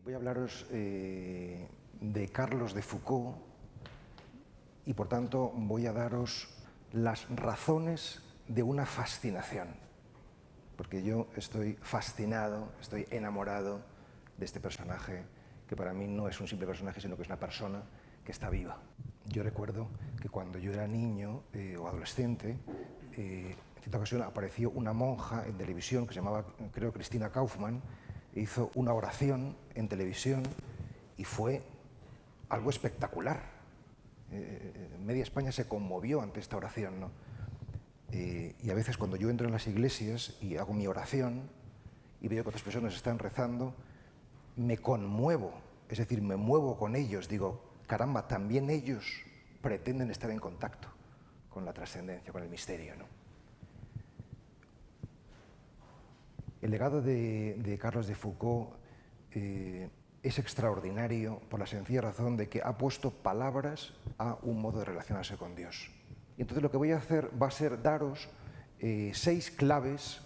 Voy a hablaros de Carlos de Foucault y por tanto voy a daros las razones de una fascinación, porque yo estoy fascinado, estoy enamorado de este personaje que para mí no es un simple personaje, sino que es una persona que está viva. Yo recuerdo que cuando yo era niño o adolescente, en cierta ocasión apareció una monja en televisión que se llamaba, creo, Cristina Kaufmann, e hizo una oración en televisión y fue algo espectacular. Media España se conmovió ante esta oración, ¿no? Y a veces cuando yo entro en las iglesias y hago mi oración y veo que otras personas están rezando, me conmuevo, es decir, me muevo con ellos, digo, caramba, también ellos pretenden estar en contacto con la trascendencia, con el misterio, ¿no? El legado de Carlos de Foucault es extraordinario por la sencilla razón de que ha puesto palabras a un modo de relacionarse con Dios. Y entonces lo que voy a hacer va a ser daros 6 claves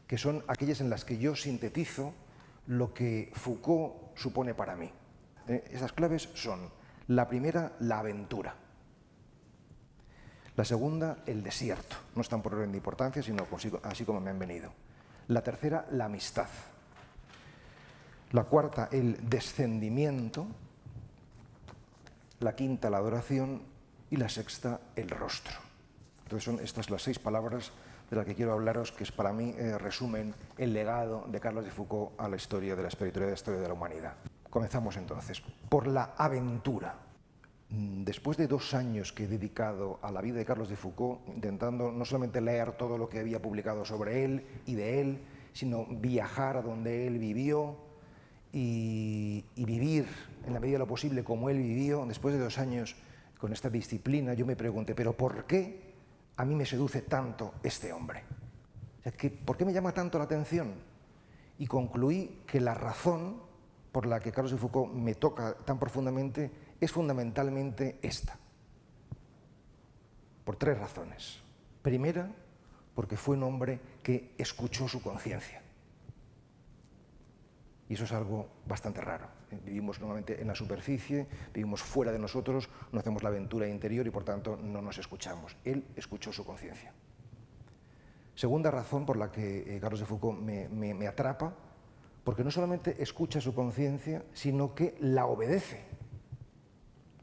que son aquellas en las que yo sintetizo lo que Foucault supone para mí. Esas claves son: la primera, la aventura; la segunda, el desierto. No están por orden de importancia, sino así como me han venido. La tercera, la amistad. La cuarta, el descendimiento. La quinta, la adoración. Y la sexta, el rostro. Entonces son estas las 6 palabras de las que quiero hablaros, que es, para mí resumen el legado de Carlos de Foucault a la historia de la espiritualidad, a la historia de la humanidad. Comenzamos entonces por la aventura. Después de 2 años que he dedicado a la vida de Carlos de Foucault, intentando no solamente leer todo lo que había publicado sobre él y de él, sino viajar a donde él vivió y vivir en la medida de lo posible como él vivió, después de 2 años con esta disciplina, yo me pregunté, ¿pero por qué a mí me seduce tanto este hombre? O sea, ¿por qué me llama tanto la atención? Y concluí que la razón por la que Carlos de Foucault me toca tan profundamente es fundamentalmente esta, por 3 razones. Primera, porque fue un hombre que escuchó su conciencia. Y eso es algo bastante raro. Vivimos normalmente en la superficie, vivimos fuera de nosotros, no hacemos la aventura interior y por tanto no nos escuchamos. Él escuchó su conciencia. Segunda razón por la que Carlos de Foucault me atrapa, porque no solamente escucha su conciencia, sino que la obedece,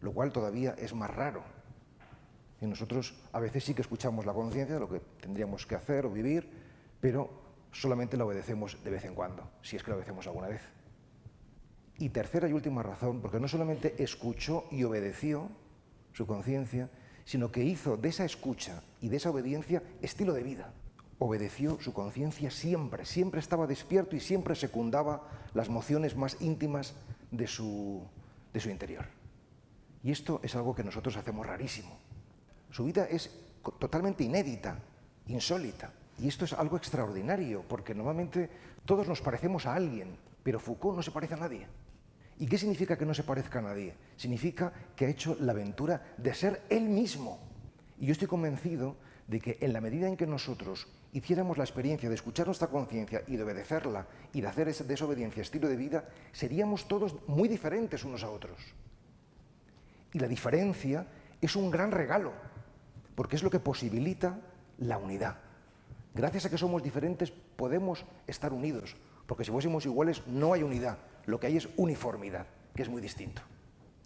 lo cual todavía es más raro. Y nosotros a veces sí que escuchamos la conciencia de lo que tendríamos que hacer o vivir, pero solamente la obedecemos de vez en cuando, si es que la obedecemos alguna vez. Y tercera y última razón, porque no solamente escuchó y obedeció su conciencia, sino que hizo de esa escucha y de esa obediencia estilo de vida. Obedeció su conciencia siempre, siempre estaba despierto y siempre secundaba las mociones más íntimas de su interior. Y esto es algo que nosotros hacemos rarísimo. Su vida es totalmente inédita, insólita. Y esto es algo extraordinario, porque normalmente todos nos parecemos a alguien, pero Foucault no se parece a nadie. ¿Y qué significa que no se parezca a nadie? Significa que ha hecho la aventura de ser él mismo. Y yo estoy convencido de que en la medida en que nosotros hiciéramos la experiencia de escuchar nuestra conciencia y de obedecerla y de hacer de esa obediencia estilo de vida, seríamos todos muy diferentes unos a otros. Y la diferencia es un gran regalo, porque es lo que posibilita la unidad. Gracias a que somos diferentes podemos estar unidos, porque si fuésemos iguales no hay unidad, lo que hay es uniformidad, que es muy distinto.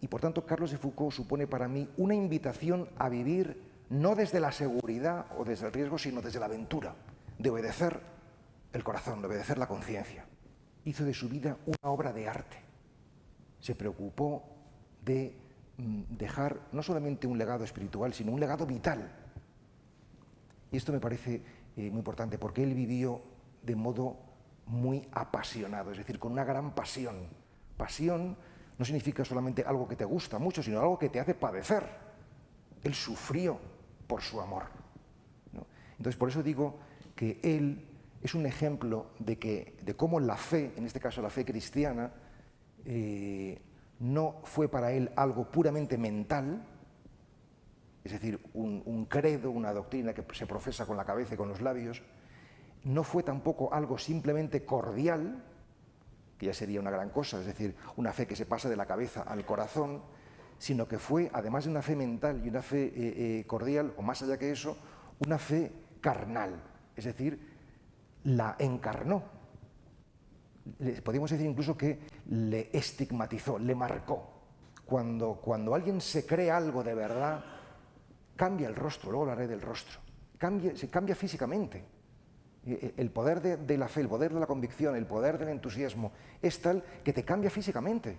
Y por tanto Carlos de Foucault supone para mí una invitación a vivir no desde la seguridad o desde el riesgo, sino desde la aventura, de obedecer el corazón, de obedecer la conciencia. Hizo de su vida una obra de arte. Se preocupó de dejar no solamente un legado espiritual, sino un legado vital. Y esto me parece muy importante, porque él vivió de modo muy apasionado, es decir, con una gran pasión. Pasión no significa solamente algo que te gusta mucho, sino algo que te hace padecer. Él sufrió por su amor, ¿no? Entonces, por eso digo que él es un ejemplo de cómo la fe, en este caso la fe cristiana, no fue para él algo puramente mental, es decir, un credo, una doctrina que se profesa con la cabeza y con los labios. No fue tampoco algo simplemente cordial, que ya sería una gran cosa, es decir, una fe que se pasa de la cabeza al corazón, sino que fue, además de una fe mental y una fe cordial, o más allá que eso, una fe carnal, es decir, la encarnó. Podríamos decir incluso que le estigmatizó, le marcó. Cuando alguien se cree algo de verdad, cambia el rostro, luego hablaré del rostro, se cambia físicamente. El poder de la fe, el poder de la convicción, el poder del entusiasmo es tal que te cambia físicamente.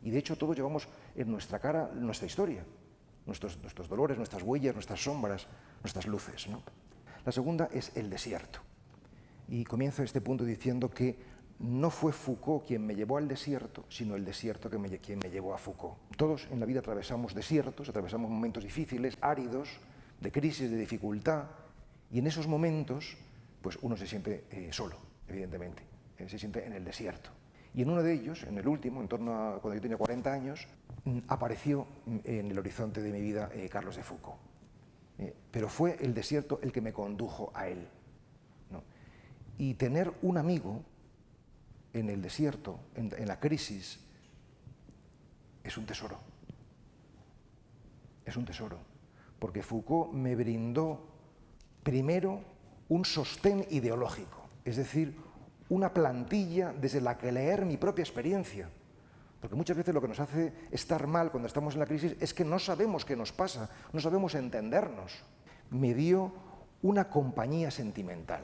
Y de hecho todos llevamos en nuestra cara nuestra historia, nuestros dolores, nuestras huellas, nuestras sombras, nuestras luces, ¿no? La segunda es el desierto. Y comienzo este punto diciendo que no fue Foucault quien me llevó al desierto, sino el desierto quien me llevó a Foucault. Todos en la vida atravesamos desiertos, atravesamos momentos difíciles, áridos, de crisis, de dificultad, y en esos momentos pues uno se siente solo, evidentemente, se siente en el desierto. Y en uno de ellos, en el último, en torno a cuando yo tenía 40 años, apareció en el horizonte de mi vida Carlos de Foucault. Pero fue el desierto el que me condujo a él, ¿no? Y tener un amigo en el desierto, en la crisis, es un tesoro. Es un tesoro. Porque Foucault me brindó primero un sostén ideológico, es decir, una plantilla desde la que leer mi propia experiencia. Porque muchas veces lo que nos hace estar mal cuando estamos en la crisis es que no sabemos qué nos pasa, no sabemos entendernos. Me dio una compañía sentimental.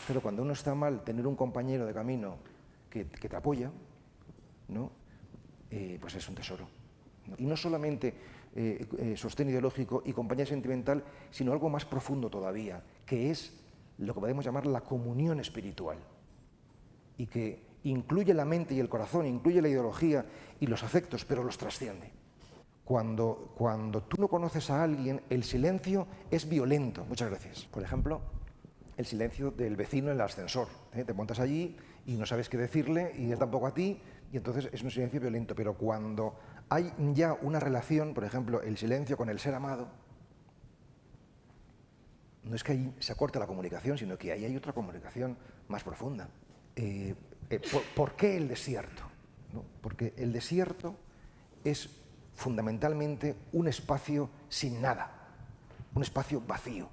Pero cuando uno está mal, tener un compañero de camino que te apoya, ¿no? Pues es un tesoro, ¿no? Y no solamente sostén ideológico y compañía sentimental, sino algo más profundo todavía, que es lo que podemos llamar la comunión espiritual, y que incluye la mente y el corazón, incluye la ideología y los afectos, pero los trasciende. Cuando tú no conoces a alguien, el silencio es violento. Muchas gracias. Por ejemplo, el silencio del vecino en el ascensor. Te montas allí y no sabes qué decirle y él tampoco a ti, y entonces es un silencio violento. Pero cuando hay ya una relación, por ejemplo, el silencio con el ser amado, no es que ahí se acorte la comunicación, sino que ahí hay otra comunicación más profunda. ¿Por qué el desierto? ¿No? Porque el desierto es fundamentalmente un espacio sin nada, un espacio vacío.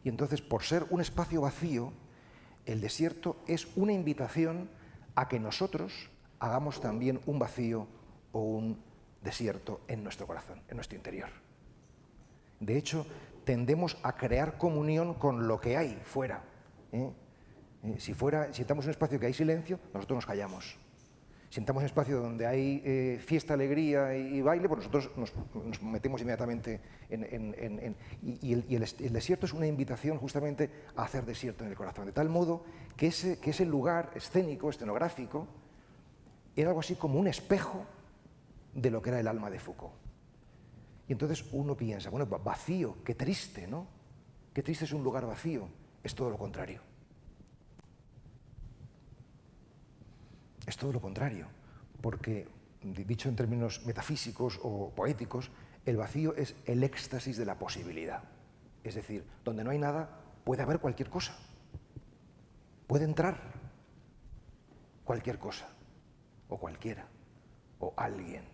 Y entonces, por ser un espacio vacío, el desierto es una invitación a que nosotros hagamos también un vacío o un desierto en nuestro corazón, en nuestro interior. De hecho, tendemos a crear comunión con lo que hay fuera. Si estamos en un espacio que hay silencio, nosotros nos callamos. Si estamos en un espacio donde hay fiesta, alegría y baile, pues nosotros nos metemos inmediatamente y el desierto es una invitación justamente a hacer desierto en el corazón, de tal modo que ese lugar escénico, escenográfico, era algo así como un espejo de lo que era el alma de Foucault. Y entonces uno piensa, bueno, vacío, qué triste, ¿no? Qué triste es un lugar vacío. Es todo lo contrario. Es todo lo contrario, porque, dicho en términos metafísicos o poéticos, el vacío es el éxtasis de la posibilidad. Es decir, donde no hay nada, puede haber cualquier cosa. Puede entrar cualquier cosa, o cualquiera, o alguien.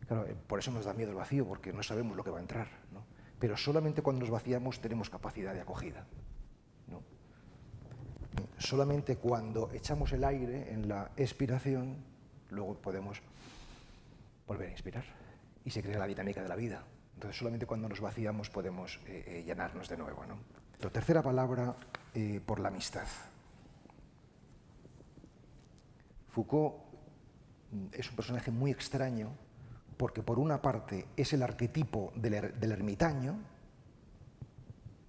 Claro, por eso nos da miedo el vacío, porque no sabemos lo que va a entrar, ¿no? Pero solamente cuando nos vaciamos tenemos capacidad de acogida, ¿no? Solamente cuando echamos el aire en la expiración, luego podemos volver a inspirar y se crea la dinámica de la vida. Entonces solamente cuando nos vaciamos podemos llenarnos de nuevo, ¿no? La tercera palabra, por la amistad. Foucault es un personaje muy extraño porque por una parte es el arquetipo del ermitaño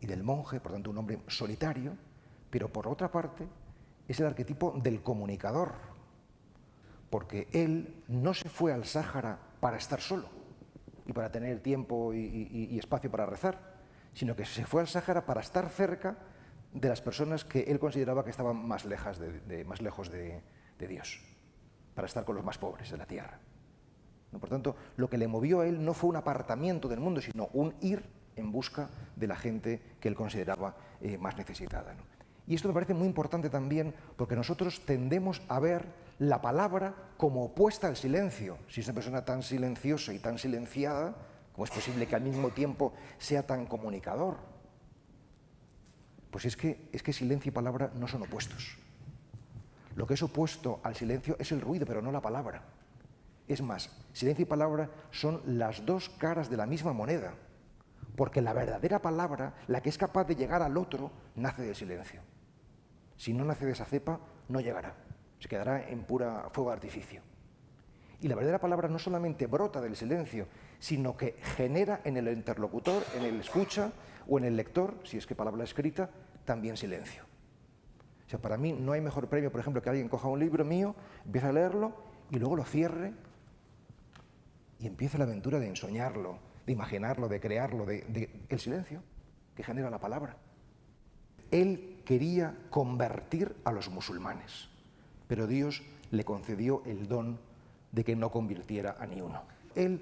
y del monje, por tanto un hombre solitario, pero por otra parte es el arquetipo del comunicador, porque él no se fue al Sáhara para estar solo y para tener tiempo y espacio para rezar, sino que se fue al Sáhara para estar cerca de las personas que él consideraba que estaban más lejos de Dios, para estar con los más pobres de la tierra. Por tanto, lo que le movió a él no fue un apartamiento del mundo, sino un ir en busca de la gente que él consideraba más necesitada, ¿no? Y esto me parece muy importante también porque nosotros tendemos a ver la palabra como opuesta al silencio. Si es una persona tan silenciosa y tan silenciada, ¿cómo es posible que al mismo tiempo sea tan comunicador? Pues es que silencio y palabra no son opuestos. Lo que es opuesto al silencio es el ruido, pero no la palabra. Es más, silencio y palabra son las dos caras de la misma moneda, porque la verdadera palabra, la que es capaz de llegar al otro, nace del silencio. Si no nace de esa cepa, no llegará, se quedará en pura fuego de artificio. Y la verdadera palabra no solamente brota del silencio, sino que genera en el interlocutor, en el escucha o en el lector, si es que palabra escrita, también silencio. O sea, para mí no hay mejor premio, por ejemplo, que alguien coja un libro mío, empiece a leerlo y luego lo cierre y empiece la aventura de ensoñarlo, de imaginarlo, de crearlo, el silencio que genera la palabra. Él quería convertir a los musulmanes, pero Dios le concedió el don de que no convirtiera a ni uno. Él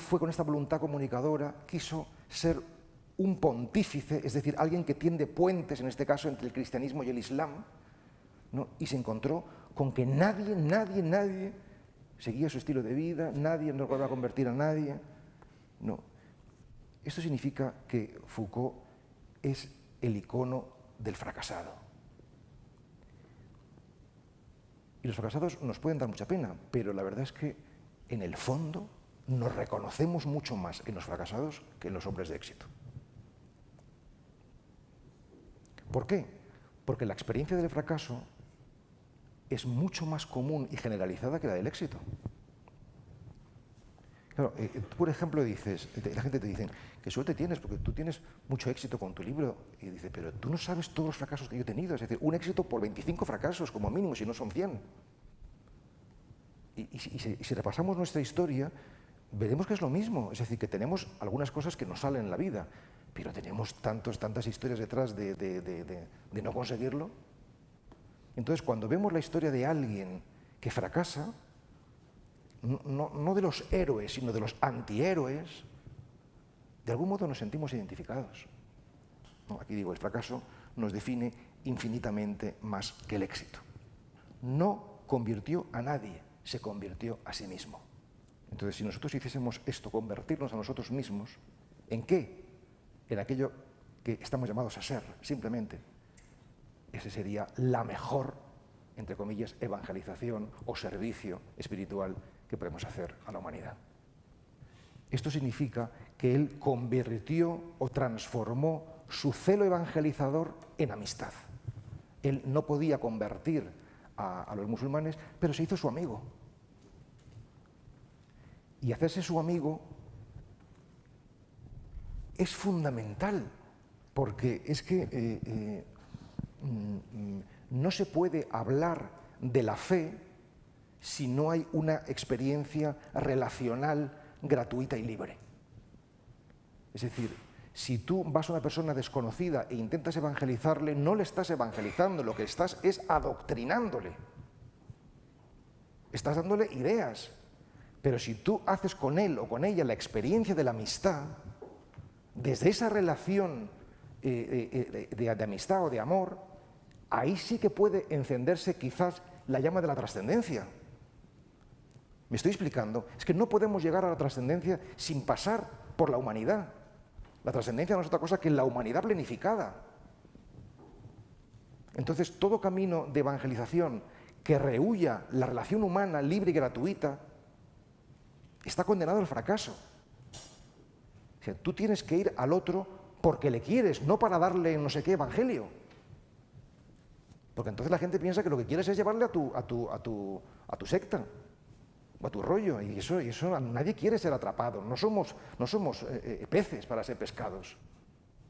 fue con esta voluntad comunicadora, quiso ser un pontífice, es decir, alguien que tiende puentes, en este caso, entre el cristianismo y el islam, ¿no? Y se encontró con que nadie seguía su estilo de vida, nadie no lograba convertir a nadie. No. Esto significa que Foucault es el icono del fracasado. Y los fracasados nos pueden dar mucha pena, pero la verdad es que en el fondo nos reconocemos mucho más en los fracasados que en los hombres de éxito. ¿Por qué? Porque la experiencia del fracaso es mucho más común y generalizada que la del éxito. Claro, tú, por ejemplo, dices, la gente te dice, qué suerte tienes, porque tú tienes mucho éxito con tu libro. Y dice, pero tú no sabes todos los fracasos que yo he tenido. Es decir, un éxito por 25 fracasos, como mínimo, si no son 100. Y si repasamos nuestra historia, veremos que es lo mismo. Es decir, que tenemos algunas cosas que nos salen en la vida, pero tenemos tantas historias detrás de no conseguirlo. Entonces, cuando vemos la historia de alguien que fracasa, no de los héroes, sino de los antihéroes, de algún modo nos sentimos identificados. No, aquí digo, el fracaso nos define infinitamente más que el éxito. No convirtió a nadie, se convirtió a sí mismo. Entonces, si nosotros hiciésemos esto, convertirnos a nosotros mismos, ¿en qué? En aquello que estamos llamados a ser, simplemente. Ese sería la mejor, entre comillas, evangelización o servicio espiritual que podemos hacer a la humanidad. Esto significa que él convirtió o transformó su celo evangelizador en amistad. Él no podía convertir a los musulmanes, pero se hizo su amigo. Y hacerse su amigo es fundamental, porque es que no se puede hablar de la fe si no hay una experiencia relacional gratuita y libre. Es decir, si tú vas a una persona desconocida e intentas evangelizarle, no le estás evangelizando, lo que estás es adoctrinándole. Estás dándole ideas. Pero si tú haces con él o con ella la experiencia de la amistad, desde esa relación de amistad o de amor, ahí sí que puede encenderse quizás la llama de la trascendencia. ¿Me estoy explicando? Es que no podemos llegar a la trascendencia sin pasar por la humanidad. La trascendencia no es otra cosa que la humanidad planificada. Entonces, todo camino de evangelización que rehúya la relación humana libre y gratuita está condenado al fracaso. O sea, tú tienes que ir al otro porque le quieres, no para darle no sé qué evangelio. Porque entonces la gente piensa que lo que quieres es llevarle a tu secta o a tu rollo, y eso nadie quiere ser atrapado. No somos peces para ser pescados.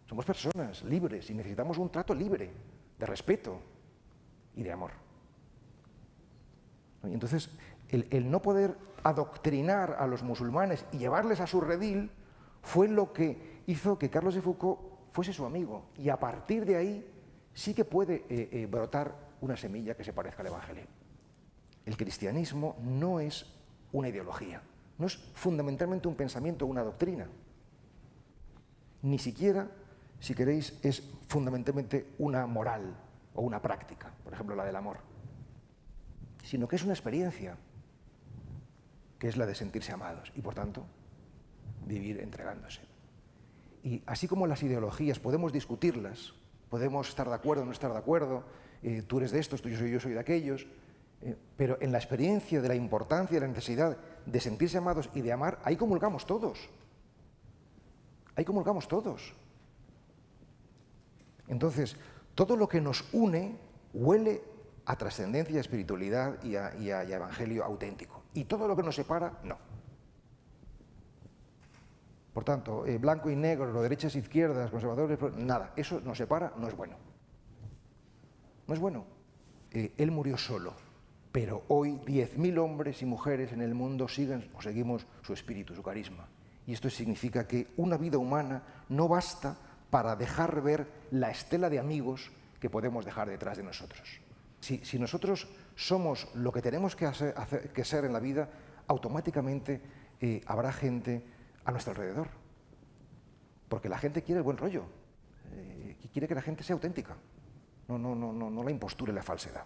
Somos personas libres y necesitamos un trato libre, de respeto y de amor. Y entonces, el no poder adoctrinar a los musulmanes y llevarles a su redil fue lo que hizo que Carlos de Foucault fuese su amigo. Y a partir de ahí sí que puede brotar una semilla que se parezca al Evangelio. El cristianismo no es una ideología, no es fundamentalmente un pensamiento o una doctrina. Ni siquiera, si queréis, es fundamentalmente una moral o una práctica, por ejemplo la del amor, sino que es una experiencia, que es la de sentirse amados y, por tanto, vivir entregándose. Y así como las ideologías podemos discutirlas, podemos estar de acuerdo o no estar de acuerdo, tú eres de estos, yo soy de aquellos, pero en la experiencia de la importancia y la necesidad de sentirse amados y de amar, ahí comulgamos todos. Ahí comulgamos todos. Entonces, todo lo que nos une huele a trascendencia, a espiritualidad y a evangelio auténtico. Y todo lo que nos separa, no. Por tanto, blanco y negro, derechas e izquierdas, conservadores, nada. Eso nos separa, no es bueno. No es bueno. Él murió solo, pero hoy 10.000 hombres y mujeres en el mundo seguimos su espíritu, su carisma. Y esto significa que una vida humana no basta para dejar ver la estela de amigos que podemos dejar detrás de nosotros. Si nosotros somos lo que tenemos que ser en la vida, automáticamente habrá gente a nuestro alrededor. Porque la gente quiere el buen rollo, quiere que la gente sea auténtica, no la impostura y la falsedad.